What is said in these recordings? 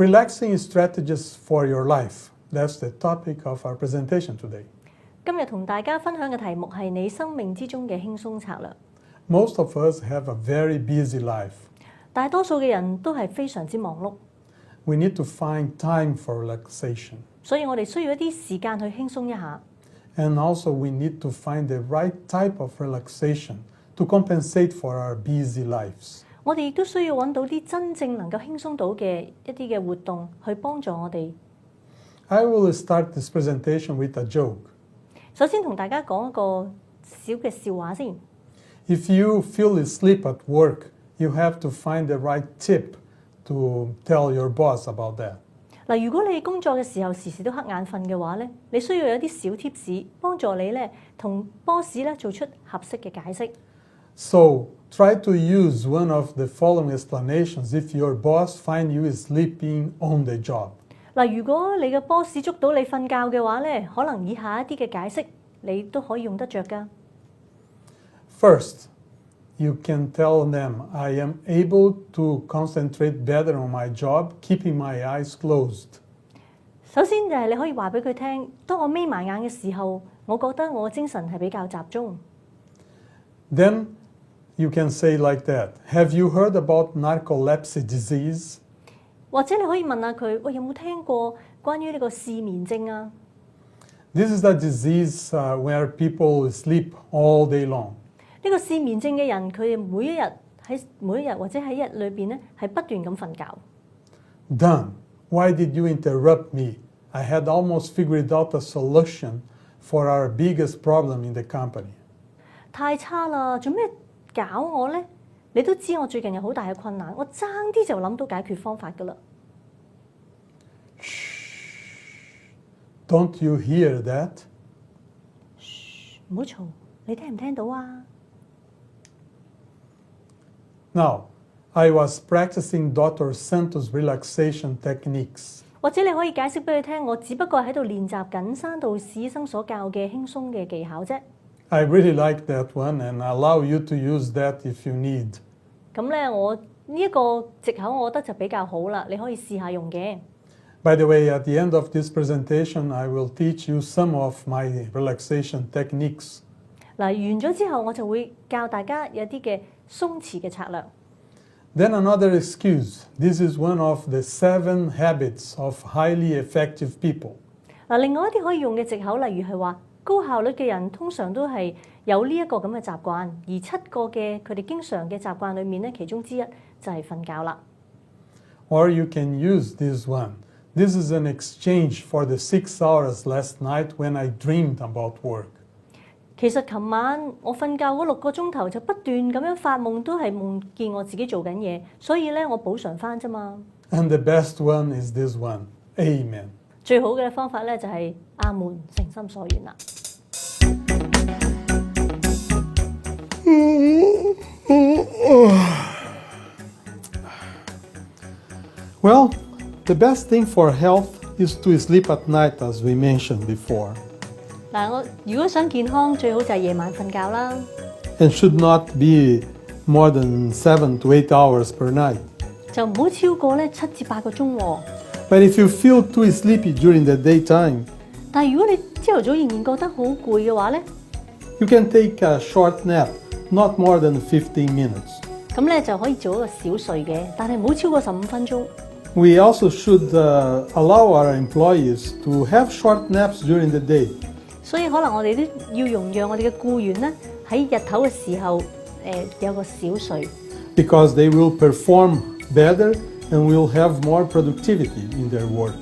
Relaxing strategies for your life. That's the topic of our presentation today. 今日同大家分享嘅題目係你生命之中嘅輕鬆策略。Most of us have a very busy life. 大多數嘅人都係非常之忙碌， We need to find time for relaxation. 所以我哋需要一啲時間去輕鬆一下。And also we need to find the right type of relaxation to compensate for our busy lives. 我哋亦都需要揾到啲真正能夠輕鬆到嘅一啲嘅活動，去幫助我哋。I will start this presentation with a joke. 首先同大家講一個小嘅笑話先。If you feel asleep at work, you have to find the right tip to tell your boss about that. 嗱，如果你工作嘅時候時時都瞌眼瞓嘅話咧，你需要有啲小貼士幫助你咧同 boss 咧做出合適嘅解釋。So try to use one of the following explanations if your boss finds you sleeping on the job. 嗱，如果你嘅 boss 捉到你瞓覺嘅話咧，可能以下一啲嘅解釋你都可以用得着㗎。First, you can tell them I am able to concentrate better on my job, keeping my eyes closed. 首先就係你可以話俾佢聽，當我眯埋眼嘅時候，我覺得我嘅精神係比較集中。Then you can say like that, have you heard about narcolepsy disease? 或者你可以問下佢，喂，有冇聽過關於呢個試眠症啊？ This is a disease where people sleep all day long. 呢個試眠症嘅人，佢哋每一日或者喺一日裏邊咧，係不斷咁瞓覺。Done. Why did you interrupt me? I had almost figured out a solution for our biggest problem in the company. 太差啦！做咩搞我呢？你都知我最近有好大嘅困難，我爭啲就諗到解決方法㗎啦。Don't you hear that? 唔好嘈，你聽唔聽到啊？ Now, I was practicing DrSanto's relaxation techniques. 或者你可以解釋俾佢聽，我只不過喺度練習緊山道士醫生所教嘅輕鬆嘅技巧啫。I really like that one and allow you to use that if you need. 咁咧，我呢一個藉口，我覺得就比較好啦，你可以試下用嘅。By the way, at the end of this presentation, I will teach you some of my relaxation techniques. 嗱，完咗之後，我就會教大家有啲嘅鬆弛嘅策略。Then another excuse. This is one of the 7 habits of highly effective people. 嗱，另外一啲可以用嘅藉口，例如係話高效率嘅人通常都係有呢一個咁嘅習慣，而7個嘅佢哋經常嘅習慣裏面咧，其中之一就係瞓覺啦。Or you can use this one. This is an exchange for the 6 hours last night when I dreamed about work. 其實琴晚我瞓覺嗰6個鐘頭就不斷咁樣發夢，都係夢見我自己做緊嘢，所以咧我補償翻啫嘛。And the best one is this one. Amen. 最好嘅方法咧就係阿門，誠心所願啦。Well, the best thing for health is to sleep at night, as we mentioned before, 嗱，我如果想健康，最好就係夜晚瞓覺啦， and should not be more than 7 to 8 hours per night. 就唔好超過咧7至8個鐘喎。But if you feel too sleepy during the daytime, 但係如果你朝頭早仍然覺得好攰嘅話咧， you can take a short nap, not more than 15 minutes. 咁咧就可以做一個小睡嘅，但係唔好超過15分鐘。We also should allow our employees to have short naps during the day. 所以可能我哋都要容讓我哋嘅僱員咧喺日頭嘅時候，有個小睡。Because they will perform better and will have more productivity in their work.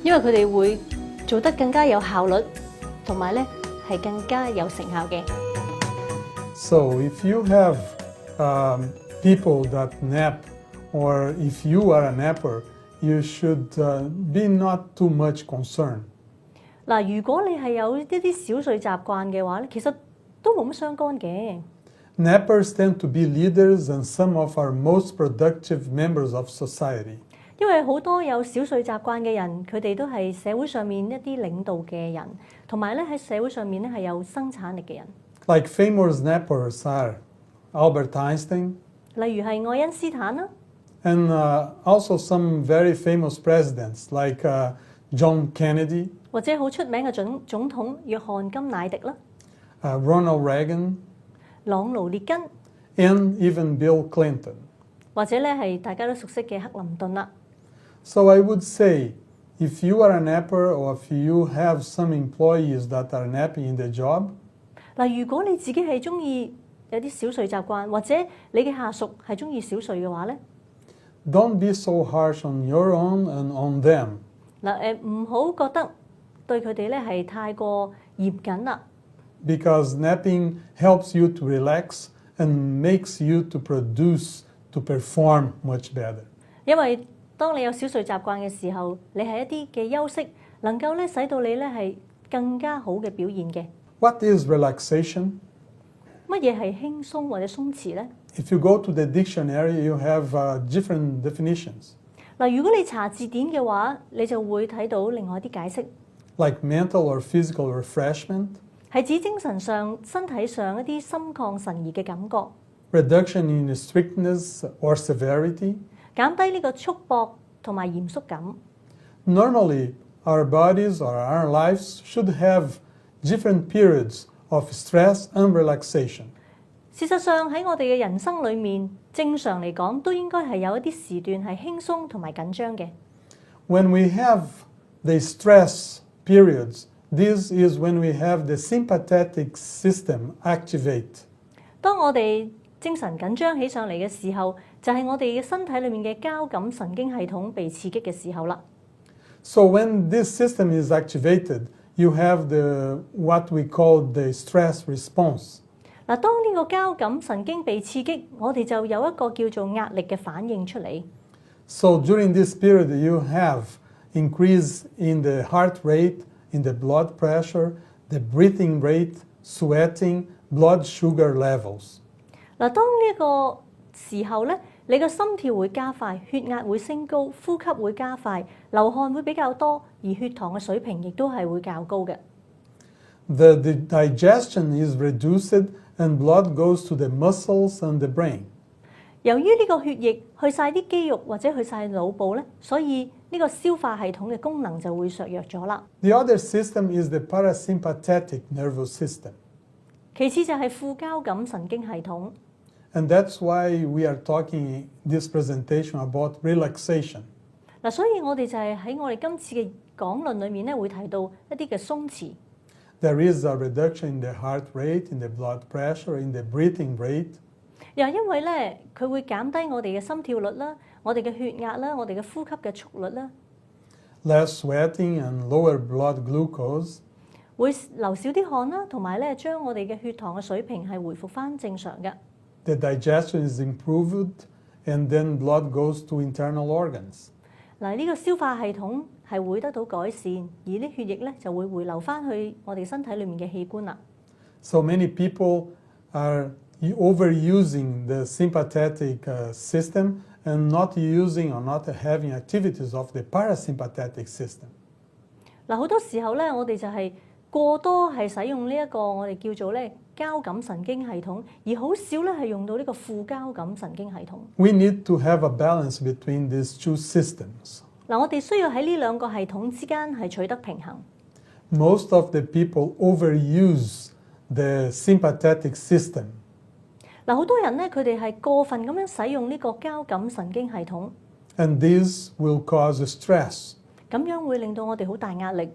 因為佢哋會做得更加有效率，同埋咧係更加有成效嘅。So if you have people that nap, or if you are a napper, you should be not too much concerned. 嗱，如果你係有一啲小睡習慣嘅話咧，其實都冇乜相干嘅。Nappers tend to be leaders and some of our most productive members of society. 因為好多有小睡習慣嘅人，佢哋都係社會上面一啲領導嘅人，同埋咧喺社會上面咧係有生產力嘅人。Like famous nappers are Albert Einstein, 例如係愛因斯坦啦 And also some very famous presidents like John Kennedy, 或者好出名嘅總統約翰甘乃迪啦、Ronald Reagan, 朗奴列根， and even Bill Clinton. 或者咧係大家都熟悉嘅克林頓啦。So I would say, if you are a napper or if you have some employees that are napping in the job, 嗱，如果你自己係中意有啲小睡習慣，或者你嘅下屬係中意小睡嘅話咧， don't be so harsh on your own and on them. 嗱唔好覺得對佢哋咧係太過嚴謹啦。Because napping helps you to relax and makes you to produce, to perform much better. 因為當你有小睡習慣嘅時候，你係一啲嘅休息，能夠咧使到你咧係更加好嘅表現嘅。What is relaxation? 乜嘢係輕鬆或者鬆弛呢？ If you go to the dictionary, you have different definitions, 嗱，如果你查字典嘅話，你就會睇到另外一啲解釋， like mental or physical refreshment, 係指精神上、身體上一啲心曠神怡嘅感覺， reduction in strictness or severity. 減低呢個束縛同埋嚴肅感。 Normally, our bodies or our lives should have different periods of stress and relaxation. 事實上喺我哋嘅人生裏面，正常嚟講都應該係有一啲時段係輕鬆同埋緊張嘅。 When we have the stress periods, this is when we have the sympathetic system activate. 當我哋精神緊張起上嚟嘅時候，就係我哋嘅身體裏面嘅交感神經系統被刺激嘅時候啦。 So when this system is activated, you have what we call the stress response. 嗱，當呢個交感神經被刺激，我哋就有一個叫做壓力嘅反應出嚟。 So during this period, you have increase in the heart rate, in the blood pressure, the breathing rate, sweating, blood sugar levels. 嗱，當呢個時候咧，你個心跳會加快，血壓會升高，呼吸會加快，流汗會比較多，而血糖嘅水平亦都係會較高嘅。 The digestion is reduced and blood goes to the muscles and the brain. 由於呢個血液去晒啲肌肉或者去晒腦部咧，所以呢個消化系統嘅功能就會削弱咗啦。 The other system is the parasympathetic nervous system. 其次就係副交感神經系統。 And that's why we are talking this presentation about relaxation. 嗱，所以我哋就係喺我哋今次嘅講論裏面咧，會提到一啲嘅鬆弛。 There is a reduction in the heart rate, in the blood pressure, in the breathing rate. 又因為咧，佢會減低我哋嘅心跳率啦，我哋嘅血壓啦，我哋嘅呼吸嘅速率啦， Less sweating and lower blood glucose. 會流少啲汗啦，同埋咧將我哋嘅血糖嘅水平係回復翻正常嘅。 The digestion is improved and then blood goes to internal organs. 嗱，呢個消化系統係會得到改善，而啲血液咧就會回流翻去我哋身體裏面嘅器官啦。 So many people are overusing the sympathetic system and not using or not having activities of the parasympathetic system. 嗱，好多時候咧，我哋就係過多係使用呢一個我哋叫做咧交感神經系統，而好少咧係用到呢個副交感神經系統。 We need to have a balance between these two systems. 嗱，我哋需要喺呢兩個系統之間係取得平衡。 Most of the people overuse the sympathetic system. 嗱，好多人咧，佢哋係過分咁樣使用呢個交感神經系統， And this will cause stress. 咁樣會令到我哋好大壓力。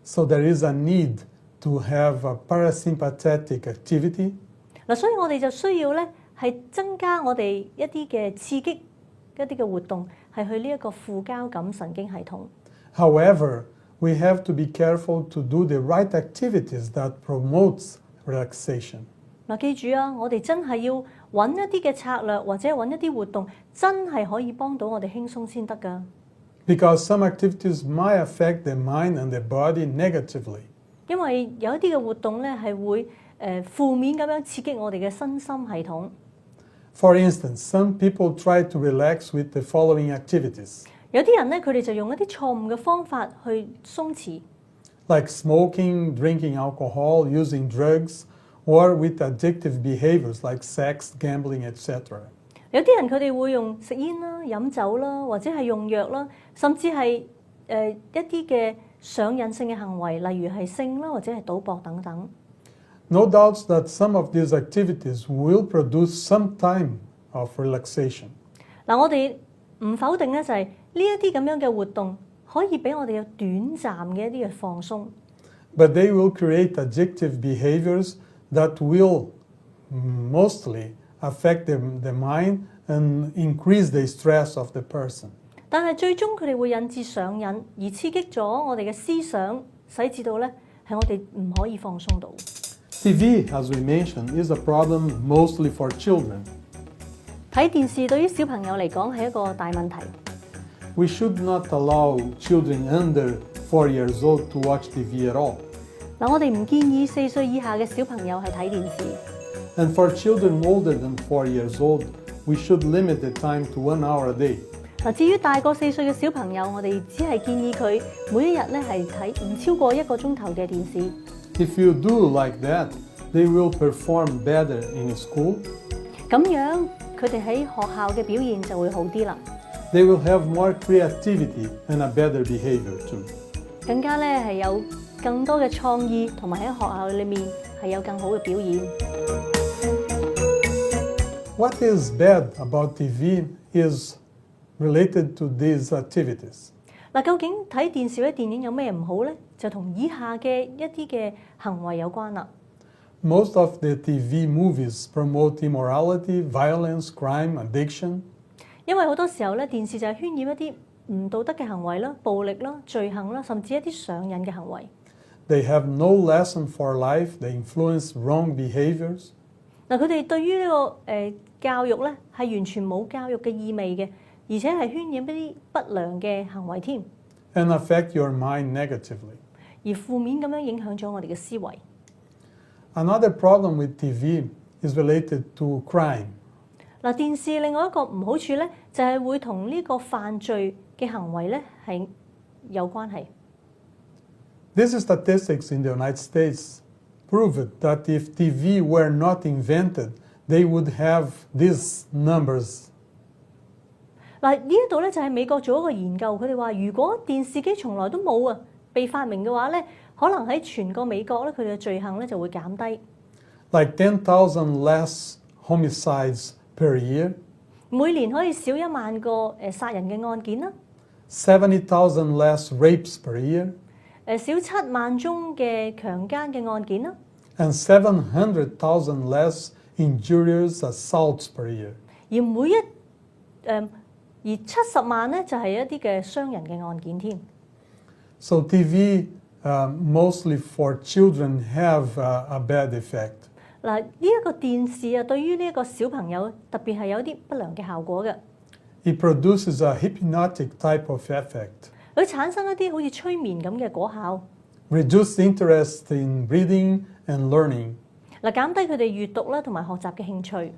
So there is a need to have a parasympathetic activity. 嗱，所以我哋就需要咧係增加我哋一啲嘅刺激一啲嘅活動，係去呢一個副交感神經系統。 However, we have to be careful to do the right activities that promotes relaxation. 嗱，記住啊，我哋真係要揾一啲嘅策略或者揾一啲活動，真係可以幫到我哋輕鬆先得㗎。 Because some activities might affect the mind and the body negatively. 因為有一啲嘅活動咧係會負面咁樣刺激我哋嘅身心系統。 For instance, some people try to relax with the following activities, 有啲人咧，佢哋就用一啲錯誤嘅方法去鬆弛， like smoking, drinking alcohol, using drugs, or with addictive behaviors like sex, gambling, etc. 有啲人佢哋會用食煙啦、飲酒啦，或者係用藥啦，甚至係一啲嘅上癮性嘅行為，例如係性啦，或者係賭博等等。No doubts that some of these activities will produce some time of relaxation. 嗱，我哋唔否定咧，就係呢一啲咁樣嘅活動可以俾我哋有短暫嘅一啲嘅放鬆。But they will create addictive behaviors that will mostly affect the mind and increase the stress of the person. 但係最終佢哋會引致上癮，而刺激咗我哋嘅思想，使至到咧係我哋唔可以放鬆到。TV, as we mentioned, is a problem mostly for children. 睇電視對於小朋友嚟講係一個大問題。We should not allow children under 4 years old to watch TV at all. 嗱，我哋唔建議4歲以下嘅小朋友係睇電視。And for children older than 4 years old, we should limit the time to 1 hour a day. 嗱，至於大過4歲嘅小朋友，我哋只係建議佢每一日咧係睇唔超過1個鐘頭嘅電視。If you do like that, they will perform better in school. 咁樣佢哋喺學校嘅表現就會好啲啦。They will have more creativity and a better behavior too. 更加咧係有更多嘅創意，同埋喺學校裏面係有更好嘅表現。What is bad about TV is related to these activities. 嗱，究竟睇電視或者電影有咩唔好咧？就同以下嘅一啲嘅行為有關啦。Most of the TV movies promote immorality, violence, crime, addiction. 因為好多時候咧，電視就係渲染一啲唔道德嘅行為啦、暴力啦、罪行啦，甚至一啲上癮嘅行為。They have no lesson for life. They influence wrong behaviors. 嗱，佢哋對於呢個教育咧係完全冇教育嘅意味嘅，而且係渲染一啲不良嘅行為添。And affect your mind negatively. 而負面咁樣影響咗我哋嘅思維。Another problem with TV is related to crime. 嗱，電視另外一個唔好處咧，就係會同呢個犯罪嘅行為咧係有關係。These statistics in the United States proved that if TV were not invented, they would have these numbers. 嗱，呢一度咧就係美國做一個研究，佢哋話如果電視機從來都冇被發明嘅話咧，可能喺全個美國咧佢哋嘅罪行咧就會減低。Like 10,000 less homicides per year. 每年可以少1萬個殺人嘅案件啦。70,000 less rapes per year. 少7萬宗嘅強姦嘅案件啦。And 700,000 less injurious assaults per year. 而70萬咧就係一啲嘅傷人嘅案件添。So TV, mostly for children, have a bad effect. 嗱，呢一個電視對於呢一個小朋友特別係有啲不良嘅效果嘅。It produces a hypnotic type of effect. 佢產生一啲好似催眠咁嘅果效。Reduce interest in reading and learning. 嗱，減低佢哋閱讀啦同埋學習嘅興趣。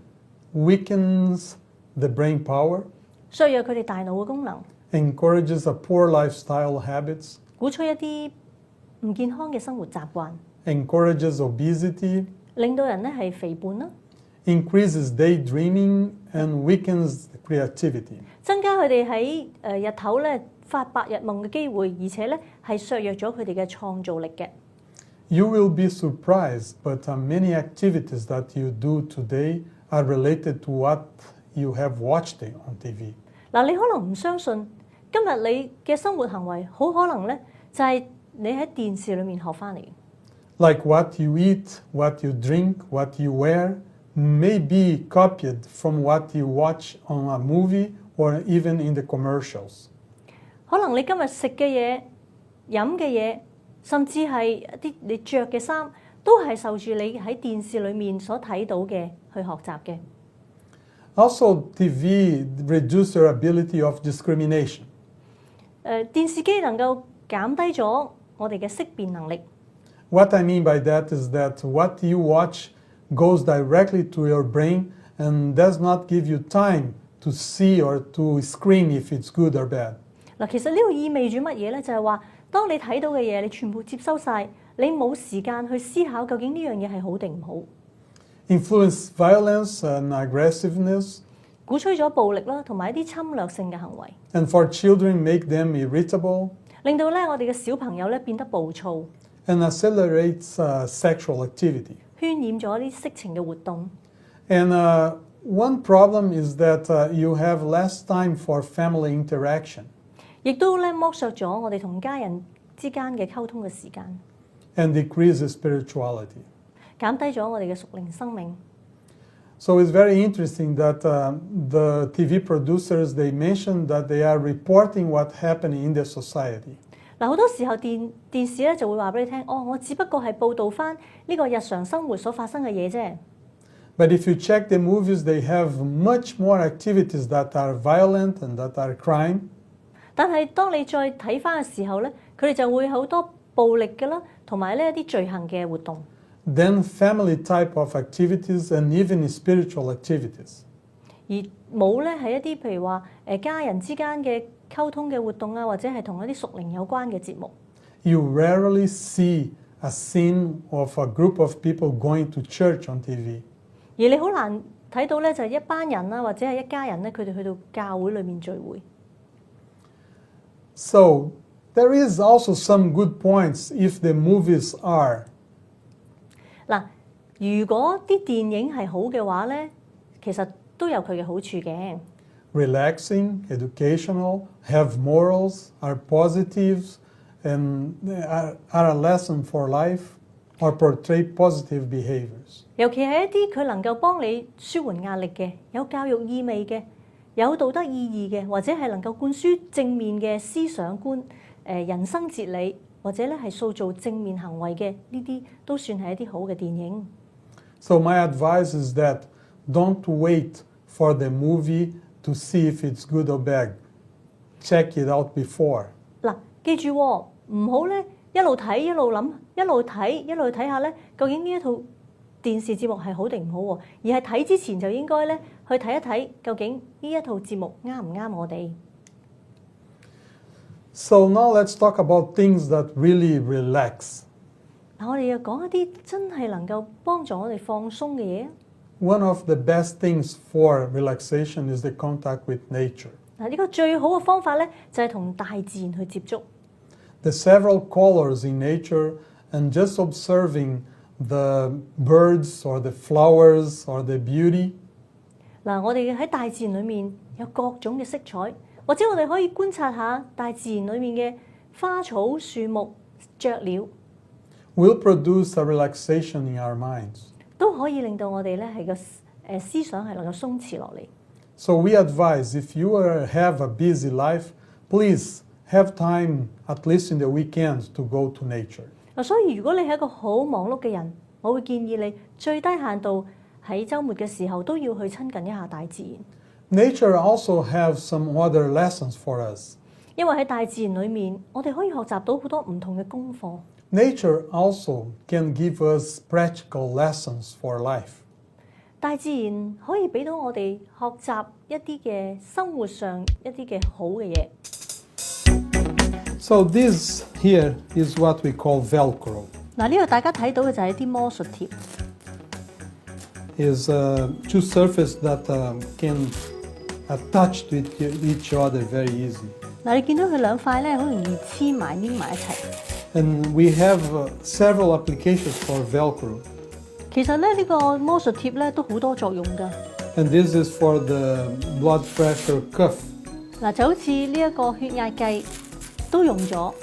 Weakens the brain power. 削弱佢哋大腦嘅功能。Encourages a poor lifestyle habits. 鼓吹一啲唔健康嘅生活習慣。Encourages obesity. 令到人咧係肥胖啦。Increases daydreaming and weakens creativity. 增加佢哋喺日頭咧發白日夢嘅機會，而且咧係削弱咗佢哋嘅創造力嘅。You will be surprised, but many activities that you do today are related to what you have watched on TV. 嗱，你可能唔相信，今日你嘅生活行為好可能咧就係你喺電視裏面學翻嚟。Like what you eat, what you drink, what you wear, may be copied from what you watch on a movie or even in the commercials. 可能你今日食嘅嘢、飲嘅嘢，甚至係一啲你着嘅衫，都係受住你喺電視裏面所睇到嘅去學習嘅。Also, TV reduces your ability of discrimination. 電視機能夠減低咗我哋嘅識別能力。What I mean by that is that what you watch goes directly to your brain and does not give you time to see or to screen if it's good or bad. 嗱，其實呢個意味住乜嘢咧？就係話，當你睇到嘅嘢，你全部接收晒，你冇時間去思考究竟呢樣嘢係好定唔好。Influence violence and aggressiveness. 鼓吹咗暴力啦，同埋一啲侵略性嘅行為， and for children make them irritable 令到咧我哋嘅小朋友咧變得暴躁， and accelerates sexual activity. 渲染咗啲色情嘅活動。 And one problem is that you have less time for family interaction 亦都咧剝削咗我哋同家人之間嘅溝通嘅時間， and decreases spirituality. 減低咗我哋嘅屬靈生命。 So it's very interesting that the TV producers, they mentioned that they are reporting what happened in the society. 嗱，好多時候電視咧就會話俾你聽，我只不過係報導翻呢個日常生活所發生嘅嘢啫。 But if you check the movies, they have much more activities that are violent and that are crime. 但係當你再睇翻嘅時候咧，佢哋就會好多暴力嘅啦，同埋呢一啲罪行嘅活動。 Then family type of activities and even spiritual activities. 而冇咧係一啲譬如話家人之間嘅溝通嘅活動啊，或者係同一啲屬靈有關嘅節目。 You rarely see a scene of a group of people going to church on TV. 而你好難睇到咧，就係一班人啦，或者係一家人咧，佢哋去到教會裏面聚會。 So there is also some good points if the movies are. 嗱，如果啲電影係好嘅話咧，其實都有佢嘅好處嘅。 Relaxing, educational, have morals, are positives, and are a lesson for life, or portray positive behaviors. 尤其係一啲佢能夠幫你舒緩壓力嘅、有教育意味嘅、有道德意義嘅，或者係能夠灌輸正面嘅思想觀、人生哲理，或者咧係塑造正面行為嘅，呢啲都算係一啲好嘅電影。 So my advice is that don't wait for the movie to see if it's good or bad. Check it out before. 嗱，記住喎，唔好咧一路睇一路諗，一路睇下咧，究竟呢一套電視節目係好定唔好喎？而係睇之前就應該咧去睇一睇，究竟呢一套節目啱唔啱我哋。 So now let's talk about things that really relax. 嗱，我哋又講一啲真係能夠幫助我哋放鬆嘅嘢。 One of the best things for relaxation is the contact with nature. 嗱，呢個最好嘅方法咧，就係同大自然去接觸。 The several colors in nature and just observing the birds or the flowers or the beauty. 嗱，我哋喺大自然裏面有各種嘅色彩，或者我哋可以觀察下大自然裏面嘅花草樹木、雀鳥， will produce a relaxation in our minds. 都可以令到我哋咧係個思想係能夠鬆弛落嚟。 So we advise if you have a busy life, please have time at least in the weekends to go to nature. 嗱，所以如果你係一個好忙碌嘅人，我會建議你最低限度喺週末嘅時候都要去親近一下大自然。 Nature also have some other lessons for us. 因為喺大自然裏面，我哋可以學習到好多唔同嘅功課。 Nature also can give us practical lessons for life. 大自然可以俾到我哋學習一啲嘅生活上一啲嘅好嘅嘢。 So this here is what we call Velcro. 嗱，呢度大家睇到嘅就係啲魔術貼。 Is two surfaces that can attach to each other very easy. 嗱，你見到佢兩塊咧，好容易黐埋黏埋一齊。 And we have several applications for Velcro. 其實咧，呢個魔術貼咧都好多作用㗎。 And this is for the blood pressure cuff. 嗱，就好似呢一個血壓計都用咗。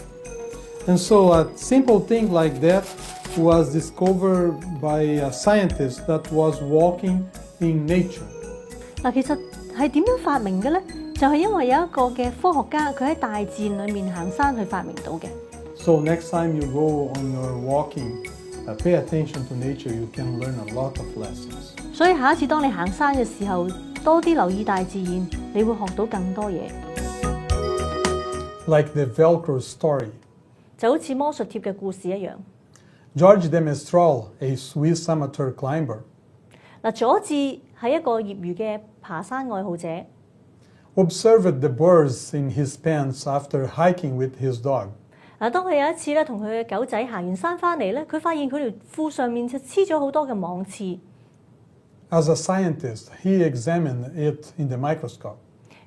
And so a simple thing like that was discovered by a scientist that was walking in nature. 嗱，其實係點樣發明嘅咧？就係因為有一個嘅科學家，佢喺大自然裏面行山去發明到嘅。 So next time you go on your walking, pay attention to nature, you can learn a lot of lessons. 所以下一次當你行山嘅時候，多啲留意大自然，你會學到更多嘢。 Like the Velcro story. 就好似魔術貼嘅故事一樣。 George de Mestral, a Swiss amateur climber, 嗱，佐治係一個業餘嘅爬山愛好者， observed the burrs in his pants after hiking with his dog. 嗱，當佢有一次咧同佢嘅狗仔行完山翻嚟咧，佢發現佢條褲上面就黐咗好多嘅網刺。As a scientist, he examined it in the microscope.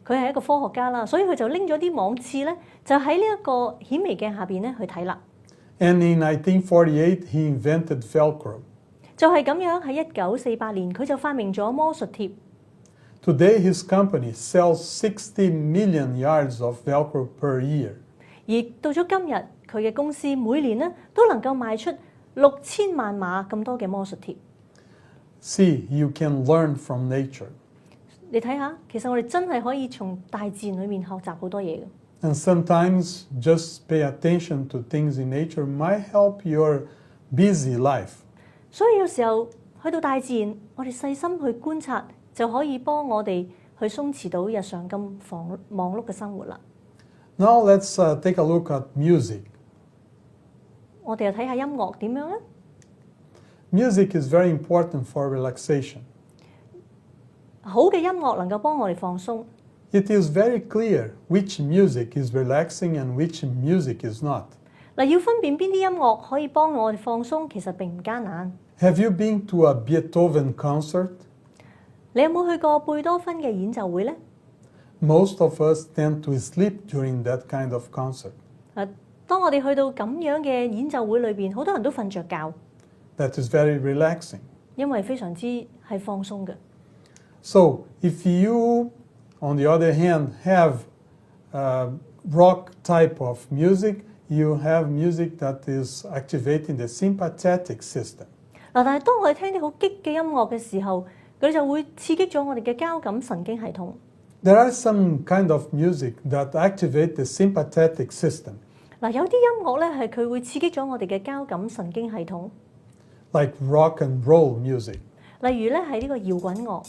佢係一個科學家啦，所以佢就拎咗啲網刺咧，就喺呢一個顯微鏡下邊咧去睇啦。And in 1948, he invented Velcro. 就係咁樣喺1948年，佢就發明咗魔術貼。Today, his company sells 60 million yards of Velcro per year. 而到咗今日，佢嘅公司每年咧都能夠賣出6000萬碼咁多嘅魔術貼。See, you can learn from nature. 你睇下，其實我哋真係可以從大自然裏面學習好多嘢嘅。And sometimes just pay attention to things in nature might help your busy life. 所以有時候去到大自然，我哋細心去觀察，就可以幫我哋去鬆弛到日常咁忙碌嘅生活啦。Now let's take a look at music. 我哋又睇下音樂點樣咧？ Music is very important for relaxation. 好嘅音樂能夠幫我哋放鬆。It is very clear which music is relaxing and which music is not. 嗱，要分辨邊啲音樂可以幫我哋放鬆，其實並唔艱難。Have you been to a Beethoven concert? 你有冇去過貝多芬嘅演奏會呢？ Most of us tend to sleep during that kind of concert. 當我哋去到咁樣嘅演奏會裏邊，好多人都瞓着覺， That is very relaxing. 因為非常之係放鬆嘅。So, if you, on the other hand, have rock type of music, you have music that is activating the sympathetic system. 嗱，但係當我哋聽啲好激嘅音樂嘅時候，佢就會刺激咗我哋嘅交感神經系統。There are some kind of music that activate the sympathetic system. 嗱，有啲音樂咧係佢會刺激咗我哋嘅交感神經系統， like rock and roll music. 例如咧係呢個搖滾樂。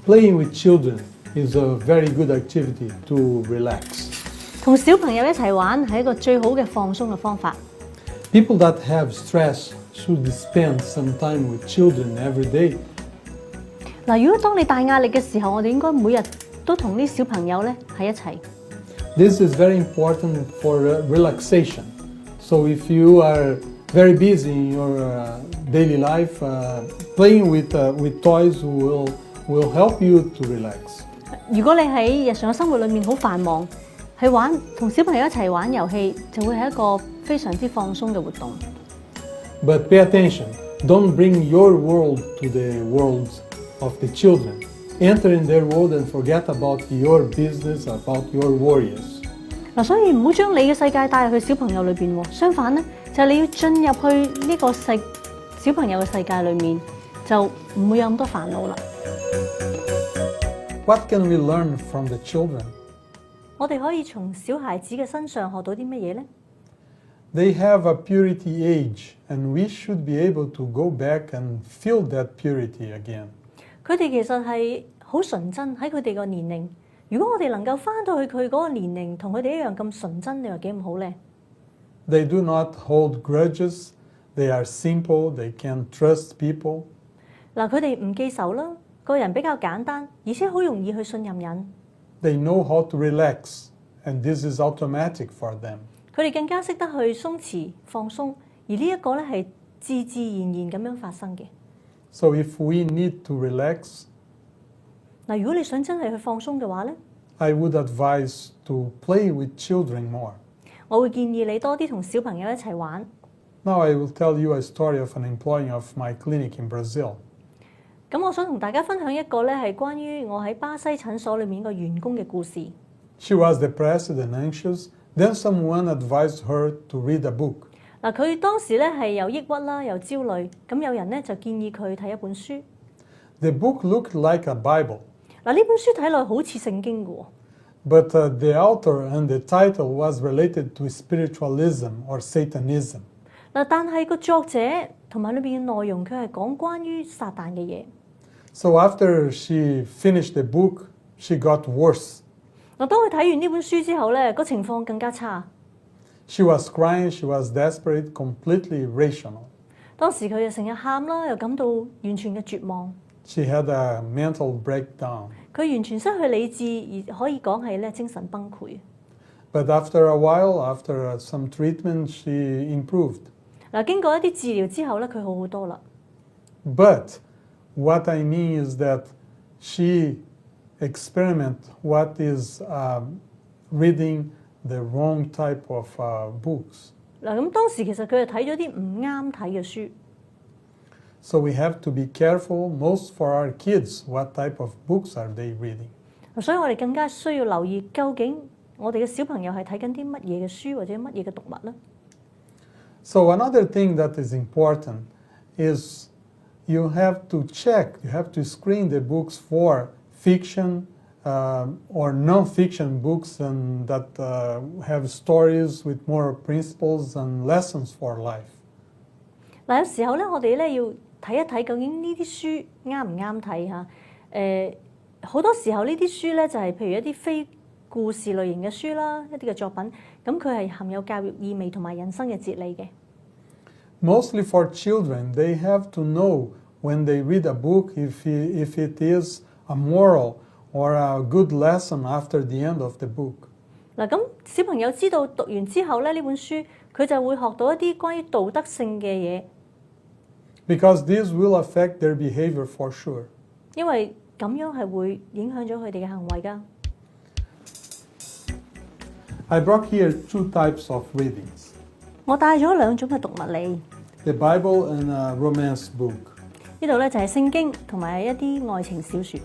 Playing with children is a very good activity to relax. 同小朋友一齊玩係一個最好嘅放鬆嘅方法。People that have stress should spend some time with children every day. 嗱，如果當你大壓力嘅時候，我哋應該每日都同啲小朋友咧喺一齊。This is very important for relaxation. So if you are very busy in your daily life, playing with toys will help you to relax. 如果你喺日常嘅生活裏面好繁忙，去同小朋友一齊玩遊戲，就會係一個非常之放鬆嘅活動。But pay attention, don't bring your world to the worlds of the children. Enter in their world and forget about your business, about your worries. 嗱，所以唔好將你嘅世界帶入去小朋友裏邊喎。相反咧，就係你要進入去呢個小朋友嘅世界裏面，就唔會有咁多煩惱啦。What can we learn from the children? 我哋可以從小孩子嘅身上學到啲乜嘢呢？ They have a purity age, and we should be able to go back and feel that purity again. 佢哋其實係好純真喺佢哋個年齡。如果我哋能夠翻到去佢嗰個年齡，同佢哋一樣咁純真，你話幾咁好呢？ They do not hold grudges. They are simple. They can trust people. 嗱，佢哋唔記仇啦，個人比較簡單，而且好容易去信任人。They know how to relax, and this is automatic for them. 佢哋更加識得去鬆弛放鬆，而呢一個咧係自自然然咁樣發生嘅。So if we need to relax, 嗱，如果你想真係去放鬆嘅話咧， I would advise to play with children more. 我會建議你多啲同小朋友一齊玩。Now I will tell you a story of an employee of my clinic in Brazil. 咁我想同大家分享一個咧係關於我喺巴西診所裏面個員工嘅故事。 She was depressed and anxious. Then someone advised her to read a book. 嗱，佢當時咧係有抑鬱啦，又焦慮，咁有人咧就建議佢睇一本書。 The book looked like a Bible, 嗱，呢本書睇落好似聖經嘅喎， but the author and the title was related to spiritualism or Satanism. 嗱，但係個作者同埋裏邊嘅內容，佢係講關於撒旦嘅嘢。 So after she finished the book, she got worse. 嗱，當佢睇完呢本書之後咧，個情況更加差。 She was crying, she was desperate, completely irrational. 當時佢就成日喊啦，又感到完全嘅絕望。 She had a mental breakdown. 佢完全失去理智，而可以講係咧精神崩潰。 But after a while, after some treatment, she improved. 嗱，經過一啲治療之後咧，佢好好多啦。But what I mean is that she experiment what is reading the wrong type of books. 嗱，咁當時其實佢係睇咗啲唔啱睇嘅書。So we have to be careful, most for our kids, what type of books are they reading. 所以我哋更加需要留意，究竟我哋嘅小朋友係睇緊啲乜嘢嘅書或者乜嘢嘅讀物咧？ So another thing that is important is you have to check, you have to screen the books for fiction or non-fiction books and that have stories with more principles and lessons for life. 嗱，有時候咧，我哋咧要睇一睇究竟呢啲書啱唔啱睇嚇。好多時候呢啲書咧就係譬如一啲非故事類型嘅書啦，一啲嘅作品，咁佢係含有教育意味同埋人生嘅哲理嘅。Mostly for children, they have to know when they read a book if it is a moral or a good lesson after the end of the book. 嗱，咁小朋友知道讀完之後咧，呢本書佢就會學到一啲關於道德性嘅嘢。Because this will affect their behavior for sure. 因為咁樣係會影響咗佢哋嘅行為㗎。I brought here two types of readings. 我帶咗兩種嘅讀物嚟。The Bible and a romance book. 呢度咧就係聖經同埋一啲愛情小説。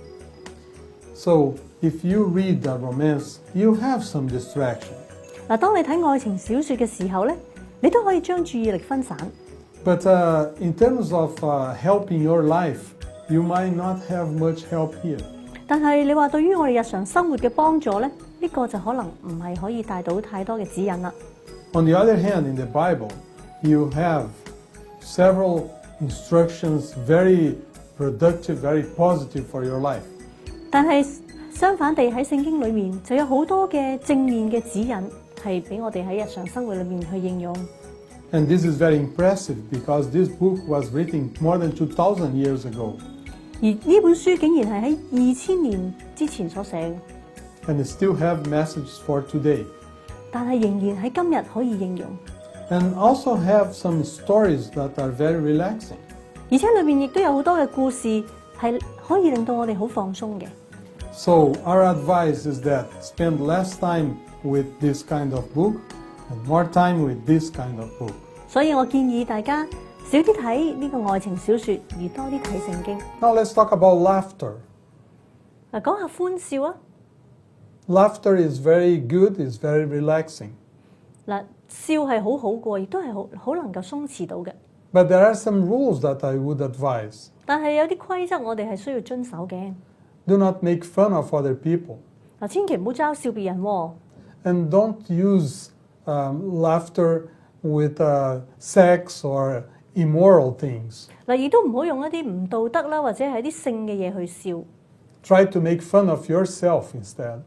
So if you read a romance, you have some distraction. 嗱，當你睇愛情小説嘅時候咧，你都可以將注意力分散。But in terms of helping your life, you might not have much help here. 但係你話對於我哋日常生活嘅幫助咧，呢個就可能唔係可以帶到太多嘅指引啦。On the other hand, in the Bible, you have several instructions, very productive, very positive for your life. 但係相反地喺聖經裏面就有好多嘅正面嘅指引，係俾我哋喺日常生活裏面去應用。And this is very impressive because this book was written more than 2,000 years ago. 而呢本書竟然係喺2000年之前所寫嘅， And it still have messages for today. 但係仍然喺今日可以應用， And also have some stories that are very relaxing. 而且裏面亦都有好多嘅故事係可以令到我哋好放鬆嘅。So our advice is that spend less time with this kind of book and more time with this kind of book. 所以我建議大家少啲睇呢個愛情小説，而多啲睇聖經。 Now let's talk about laughter. 嗱，講下歡笑啊！ Laughter is very good, it's very relaxing. 嗱，笑係好好過，亦都係好能夠鬆弛到嘅。 But there are some rules that I would advise. 但係有啲規則我哋係需要遵守嘅。 Do not make fun of other people. 嗱，千祈唔好嘲笑別人喎。 And don't use laughter with sex or immoral things. 嗱，亦都唔好用一啲唔道德啦，或者係啲性嘅嘢去笑。 Try to make fun of yourself instead.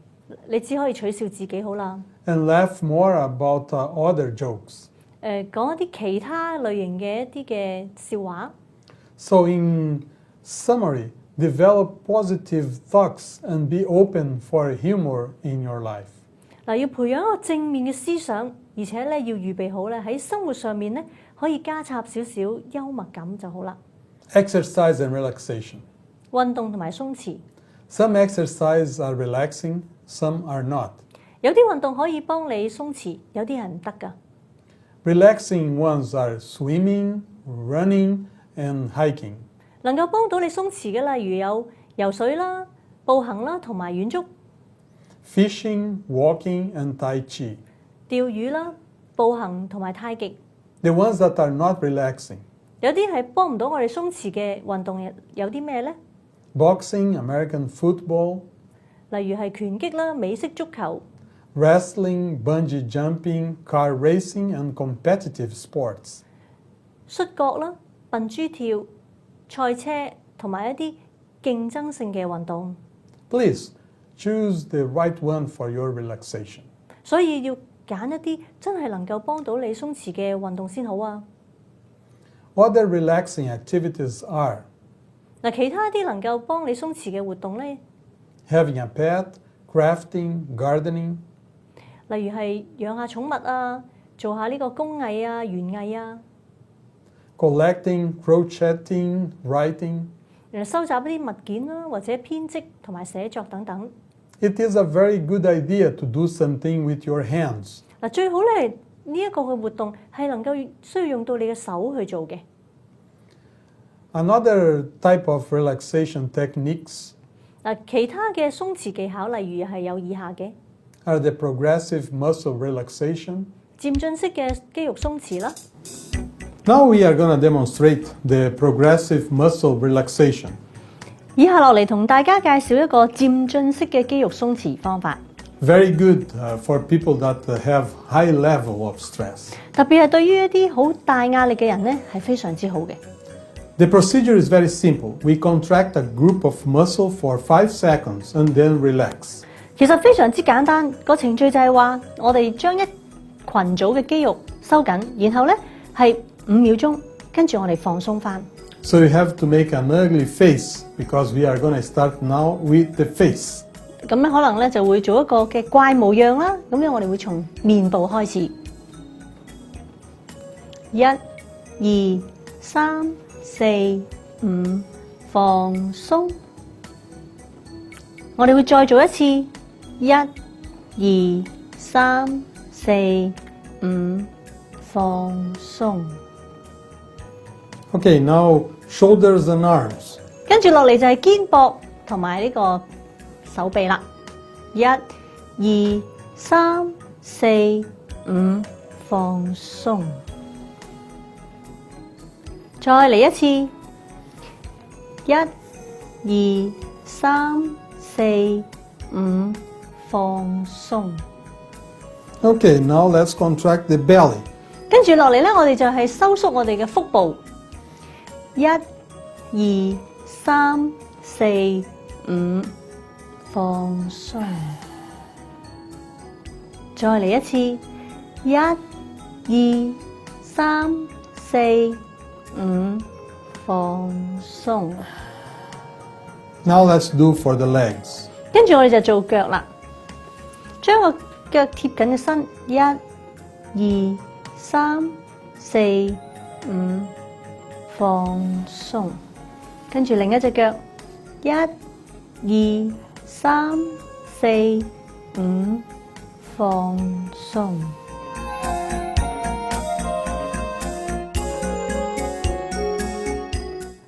你只可以取笑自己好啦。 And laugh more about other jokes. 講一啲其他類型嘅一啲嘅笑話。 So in summary, develop positive thoughts and be open for humor in your life. 嗱，要培養一個正面嘅思想，而且咧要預備好咧喺生活上面咧可以加插少少幽默感就好啦。 Exercise and relaxation. 運動同埋鬆弛， Some exercises are relaxing, some are not. 有啲運動可以幫你鬆弛，有啲係唔得㗎。 Relaxing ones are swimming, running, and hiking. 能夠幫到你鬆弛嘅，例如有游水啦、步行啦同埋遠足。 Fishing, walking, and Tai Chi. 釣魚啦、步行同埋太極。 The ones that are not relaxing. 有啲係幫唔到我哋鬆弛嘅運動，有啲咩呢？ Boxing, American football, 例如係拳擊啦、美式足球、 wrestling, bungee jumping, car racing, and competitive sports. 摔角啦、笨豬跳、賽車同埋一啲競爭性嘅運動。 Please choose the right one for your relaxation. 所以要揀一啲真係能夠幫到你鬆弛嘅運動先好啊！ Other relaxing activities are 嗱，其他啲能夠幫你鬆弛嘅活動咧， having a pet, crafting, gardening, 例如係養下寵物啊，做下呢個工藝啊、園藝啊。collecting, crocheting, writing. 收集一啲物件啦，或者編織同埋寫作等等。It is a very good idea to do something with your hands. 嗱，最好咧呢一個嘅活動係能夠需要用到你嘅手去做嘅。Another type of relaxation techniques 嗱，其他嘅鬆弛技巧，例如係有以下嘅 are the progressive muscle relaxation. 漸進式嘅肌肉鬆弛啦。Now we are going to demonstrate the progressive muscle relaxation. 以下落嚟同大家介紹一個漸進式嘅肌肉鬆弛方法， Very good for people that have high level of stress. 特別係對於一啲好大壓力嘅人咧，係非常之好嘅。The procedure is very simple. We contract a group of muscle for 5 seconds and then relax. 其實非常之簡單，個程序就係話，我哋將一群組嘅肌肉收緊，然後咧係5秒鐘，跟住我哋放鬆翻。So you have to make an ugly face because we are going to start now with the face. 咁咧可能咧就會做一個嘅怪模樣啦。咁樣我哋會從面部開始，1、2、3、4、5，放鬆。我哋會再做一次，1、2、3、4、5，放鬆。Okay, now shoulders and arms. 跟住落嚟就係肩膊同埋呢個手臂啦。1、2、3、4、5，放鬆。再嚟一次。1、2、3、4、5，放鬆。Okay, now let's contract the belly. 跟住落嚟咧，我哋就係收縮我哋嘅腹部。1、2、3、4、5，放鬆。再嚟一次，1、2、3、4、5，放鬆。Now let's do for the legs. 跟住我哋就做腳啦，將個腳貼緊嘅身，1、2、3、4、5，放鬆。跟住另一隻腳，1、2、3、4、5，放鬆。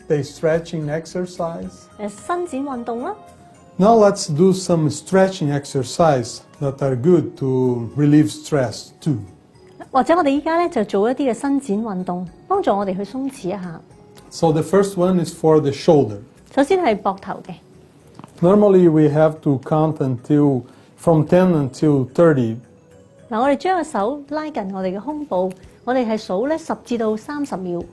The stretching exercise. 伸展運動啦。Now let's do some stretching exercise that are good to relieve stress too. 或者我哋依家咧就做一啲嘅伸展運動，幫助我哋去鬆弛一下。So the first one is for the shoulder. 首先係膊頭嘅。Normally we have to count from 10 until 30. 嗱，我哋將個手拉近我哋嘅胸部，我哋係數咧10至到30秒。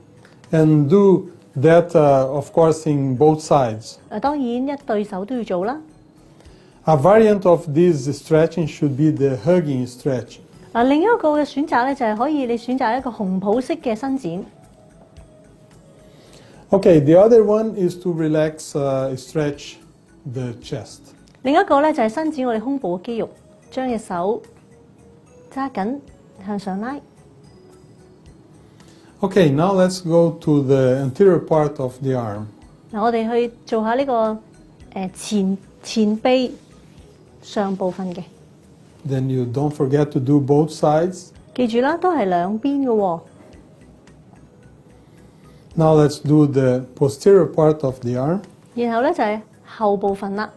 And do that, of course, in both sides. 當然一對手都要做啦。A variant of this stretching should be the hugging stretching. 另一個嘅選擇咧就係可以你選擇一個熊抱式嘅伸展。Okay, the other one is to relax, stretch the chest. 另一個咧就係伸展我哋胸部嘅肌肉，將隻手揸緊向上拉。Okay, now let's go to the anterior part of the arm. 我哋去做下呢個前臂上部分嘅。Then you don't forget to do both sides. 記住啦，都係兩邊嘅喎。Now let's do the posterior part of the arm. 然後咧就係後部分啦。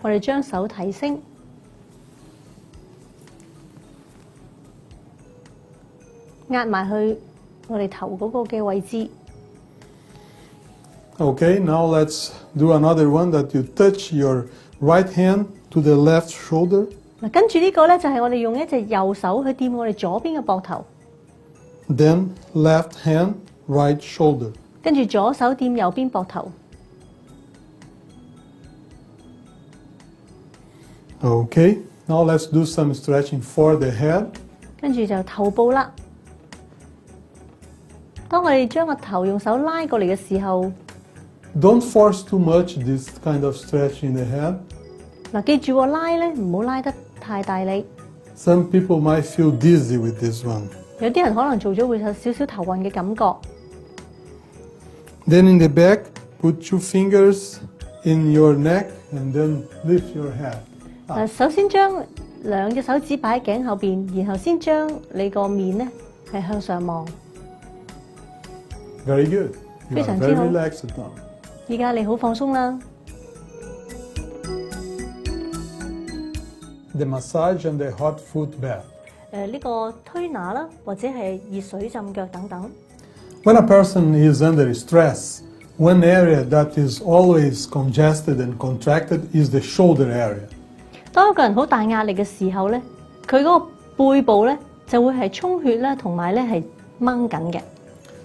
我哋將手提升，壓埋去我哋頭嗰個嘅位置。Okay, now let's do another one that you touch your right hand to the left shoulder. 嗱，跟住呢個咧就係我哋用一隻右手去掂我哋左邊嘅膊頭， Then left hand, right shoulder. 跟住左手掂右邊膊頭。Okay, now let's do some stretching for the head. 跟住就頭部啦。當我哋將個頭用手拉過嚟嘅時候， Don't force too much this kind of stretch in the head. 嗱，記住拉咧唔好拉得太大力。Some people might feel dizzy with this one. 有啲人可能做咗會有少少頭暈嘅感覺。Then in the back, put 2 fingers in your neck and then lift your head. 首先將兩隻手指擺喺頸後邊，然後先將你個面咧係向上望。Very good. You 非 are 常之 very 好。 relaxed now. 依家你好放鬆啦。The massage and the hot foot bath. 呢個推拿啦，或者係熱水浸腳等等。When a person is under stress, one area that is always congested and contracted is the shoulder area. 當一個人好大壓力嘅時候咧，佢嗰個背部咧就會係充血啦，同埋咧係掹緊嘅。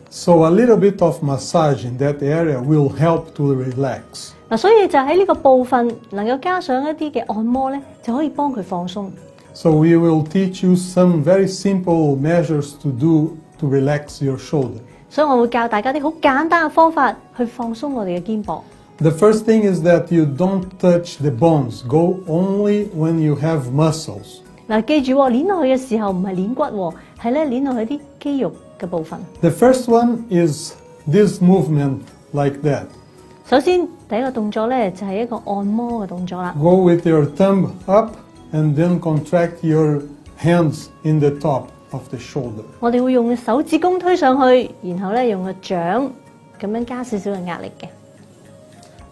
So a little bit of massage in that area will help to relax. 嗱，所以就喺呢個部分能夠加上一啲嘅按摩咧，就可以幫佢放鬆。So we will teach you some very simple measures to do to relax your shoulder. 所以我會教大家啲好簡單嘅方法去放鬆我哋嘅肩膊。The first thing is that you don't touch the bones. Go only when you have muscles. 嗱，記住喎，捏落去嘅時候唔係捏骨喎，係咧捏落去啲肌肉嘅部分。The first one is this movement like that. 首先第一個動作咧就係一個按摩嘅動作啦。Go with your thumb up and then contract your hands in the top of the shoulder. 我哋會用手指公推上去，然後咧用個掌咁樣加少少嘅壓力嘅。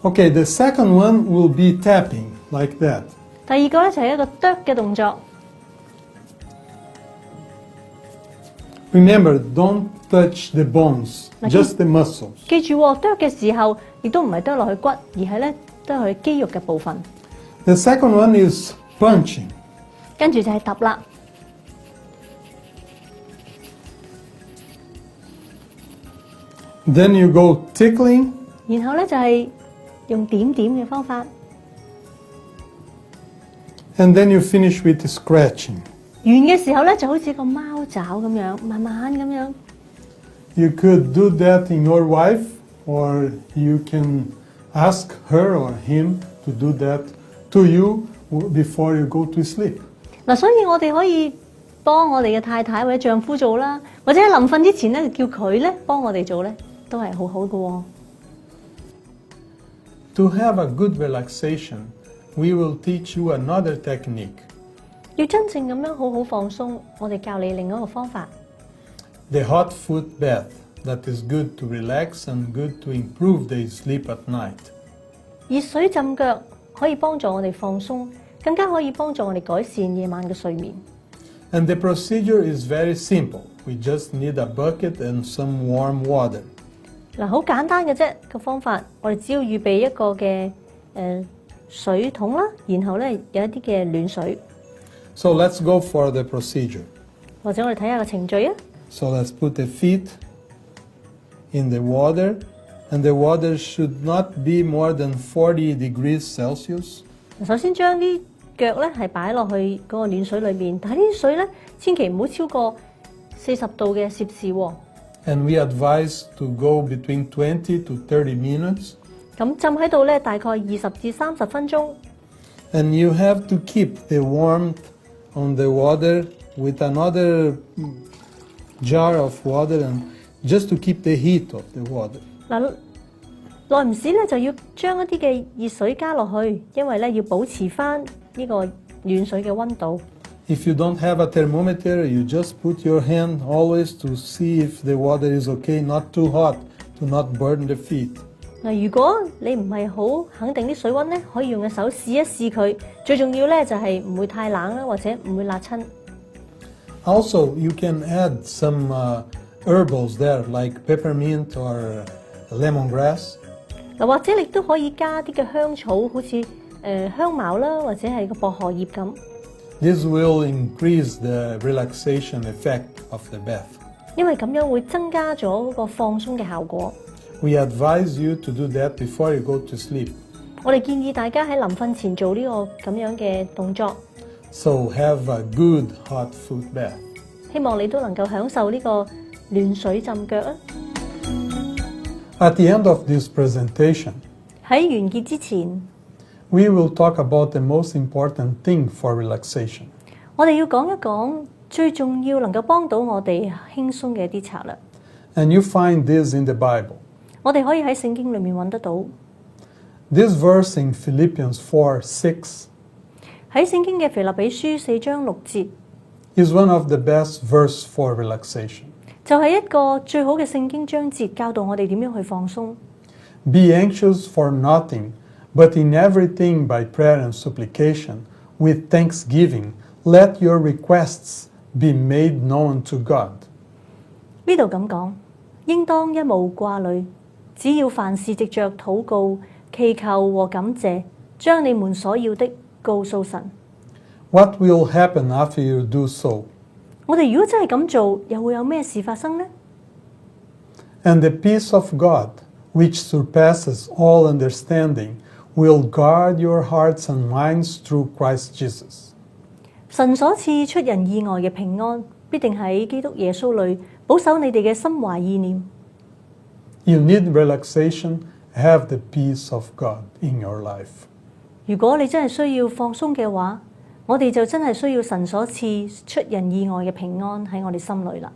Okay, the second one will be tapping like that. 第二個咧就係一個啄嘅動作。Remember, don't touch the bones, just the muscles. 記住喎，啄嘅時候亦都唔係啄落去骨，而係咧啄落去肌肉嘅部分。The second one is punching. 跟住就係揼啦。Then you go tickling. 然後咧就係用點點嘅方法。And then you finish with scratching. 完嘅時候咧就好似個貓爪咁樣，慢慢咁樣。You could do that in your wife, or you can ask her or him to do that to you before you go to sleep. 嗱，所以我哋可以幫我哋嘅太太或者丈夫做啦，或者喺臨瞓之前咧叫佢咧幫我哋做咧，都係好好嘅喎。To have a good relaxation, we will teach you another technique. 要真正咁樣好好放鬆，我哋教你另一個方法。The hot foot bath that is good to relax and good to improve the sleep at night. 熱水浸腳可以幫助我哋放鬆，更加可以幫助我哋改善夜晚嘅睡眠。And the procedure is very simple. We just need a bucket and some warm water. 嗱，好簡單嘅啫個方法，我哋只要預備一個嘅水桶啦，然後咧有一啲嘅暖水。So let's go for the procedure. 或者我哋睇下個程序啊。So let's put the feet in the water, and the water should not be more than 40 degrees Celsius. 首先將啲腳咧係擺落去嗰個暖水裏面，但係呢啲水咧千祈唔好超過40度嘅攝氏喎。And we advise to go between 20 to 30 minutes. 咁浸喺度咧大概20至30分鐘。And you have to keep the warmth on the water with another jar of water, and just to keep the heat of the water. 嗱，耐唔時咧就要將一啲嘅熱水加落去，因為咧要保持翻呢個暖水嘅溫度。If you don't have a thermometer, you just put your hand always to see if the water is okay, not too hot, to not burn the feet. 嗱，如果你唔係好肯定啲水溫咧，可以用嘅手試一試佢。最重要咧就係唔會太冷啦，或者唔會辣親。Also, you can add some herbals there, like peppermint or lemongrass. 嗱，或者你都可以加啲嘅香草，好似香茅啦，或者係個薄荷葉咁。This will increase the relaxation effect of the bath. 因為咁樣會增加咗嗰個放鬆嘅效果。We advise you to do that before you go to sleep. 我哋建議大家喺臨瞓前做呢個咁樣嘅動作。So have a good hot foot bath. 希望你都能夠享受呢個暖水浸腳啊！ At the end of this presentation, 喺完結之前， we will talk about the most important thing for relaxation. 我哋要講一講最重要能夠幫到我哋輕鬆嘅一啲策略。And you find this in the Bible. 我哋可以喺聖經裏面揾得到。This verse in Philippians 4:6喺聖經嘅腓立比書4章6節 is one of the best verse for relaxation. 就係一個最好嘅聖經章節，教導我哋點樣去放鬆。Be anxious for nothing, but in everything by prayer and supplication, with thanksgiving, let your requests be made known to God. 呢度咁講，應當一無掛慮，只要凡事藉着禱告、祈求和感謝，將你們所要的告訴神。What will happen after you do so? 我哋如果真係咁做，又會有咩事發生呢？ And the peace of God, which surpasses all understanding, will guard your hearts and minds through Christ Jesus. 神所賜出人意外嘅平安，必定喺基督耶穌裏保守你哋嘅心懷意念。You need relaxation, have the peace of God in your life. 如果你真係需要放鬆嘅話，我哋就真係需要神所賜出人意外嘅平安喺我哋心裏啦。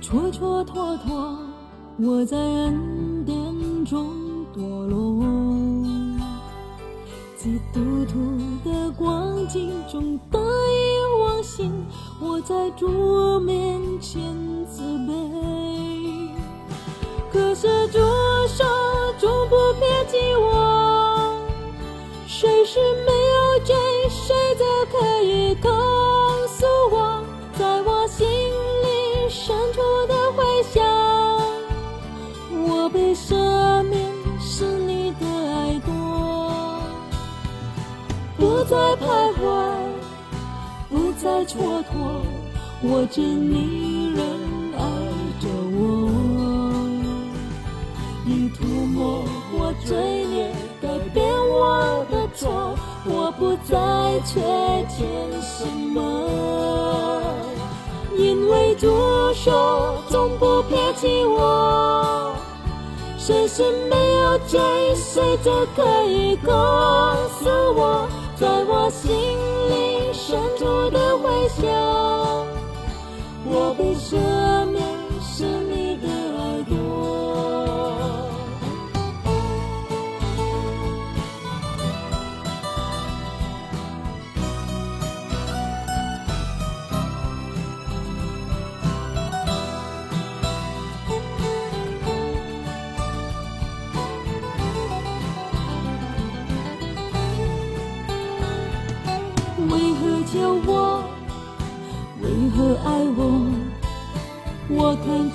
蹉蹉跎跎，我在恩典中堕落，在赌徒的光景中得意忘形，我在主面前自卑。可是主手终不撇弃我，谁是没有罪，谁则可以告诉我，在我心里深处的回响，我被赦免是你的爱多，不再徘徊，不再蹉跎，我知你仍爱着我，你涂抹我罪孽，改变我的错，我不再缺欠什么，因为主手总不撇弃我，谁是没有罪，谁则可以告诉我，在我心里深处的回响，我被赦免是你的爱多。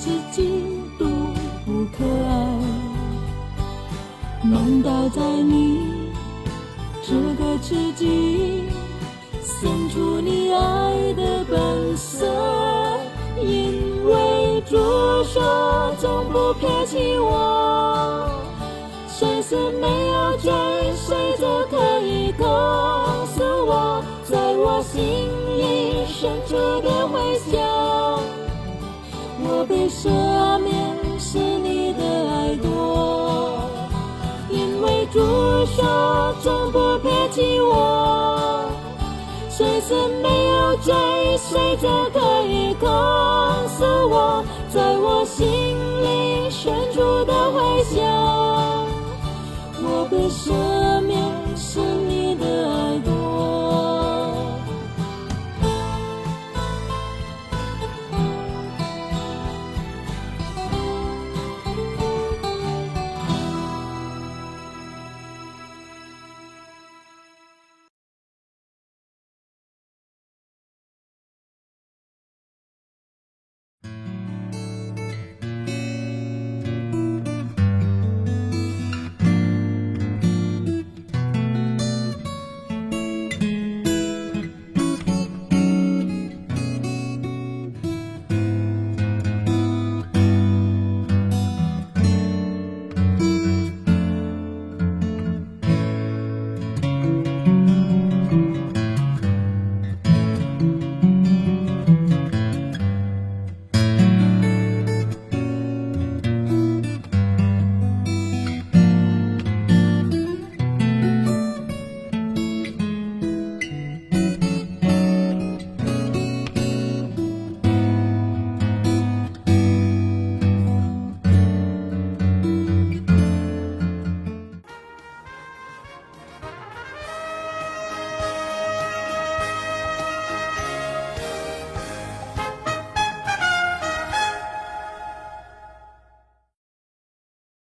自己都不可爱，难道在你这个世纪显出你爱的本色？因为主说总不撇弃我，谁是没有追随着可以告诉我，在我心里深处的回响，我被赦免是你的爱多。因为主说总不撇弃我，谁是没有追随着可以告诉我，在我心里深处的回响，我被赦